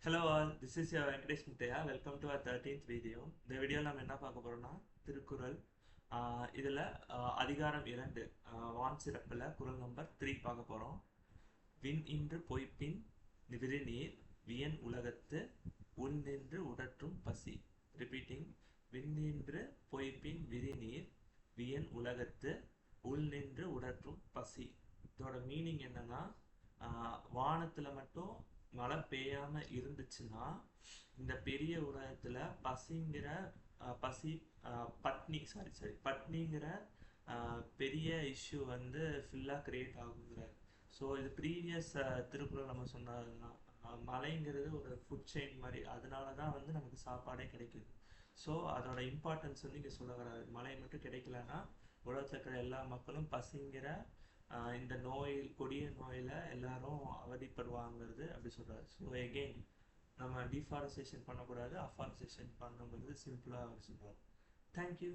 Hello all, this is your Venkatesh Muthaya. Welcome to our 13th video. இந்த வீடியோவில் நம்ம என்ன பார்க்க போறோம்னா திருக்குறள். இதில் அதிகாரம் 2 வான் சிறப்பில் குறள் நம்பர் 3 பார்க்க போகிறோம். விண் இன்று பொய்ப்பின் விரிநீர் வியன் உலகத்து உள் நின்று உடற்றும் பசி. ரிப்பீட்டிங், விண் நின்று பொய்ப்பின் விரிநீர் வியன் உலகத்து உள் நின்று உடற்றும் பசி. இதோட மீனிங் என்னன்னா, வானத்தில் மட்டும் மழை பெய்யாம இருந்துச்சுன்னா இந்த பெரிய உலகத்துல பட்னிங்கிற பெரிய இஷ்யூ வந்து ஃபுல்லாக கிரியேட் ஆகுங்கிறார். ஸோ இது ப்ரீவியஸ் திருக்குறள் நம்ம சொன்னதுன்னா மழைங்கிறது ஒரு ஃபுட் செயின் மாதிரி, அதனால தான் வந்து நமக்கு சாப்பாடே கிடைக்குது. ஸோ அதோட இம்பார்ட்டன்ஸ் வந்து இங்கே சொல்ல வராது. மழை மட்டும் கிடைக்கலன்னா உலகத்தில் இருக்கிற எல்லா மக்களும் பசிங்கிற இந்த கொடிய நோயில் எல்லாரும் அவதிப்படுவாங்கிறது அப்படி சொல்கிறாரு. ஸோ எகெயின் நம்ம டிஃபாரஸ்டேஷன் பண்ணக்கூடாது, அஃபாரஸ்டேஷன் பண்ணுங்கிறது சிம்பிளாக அவர் சொல்கிறார். தேங்க்யூ.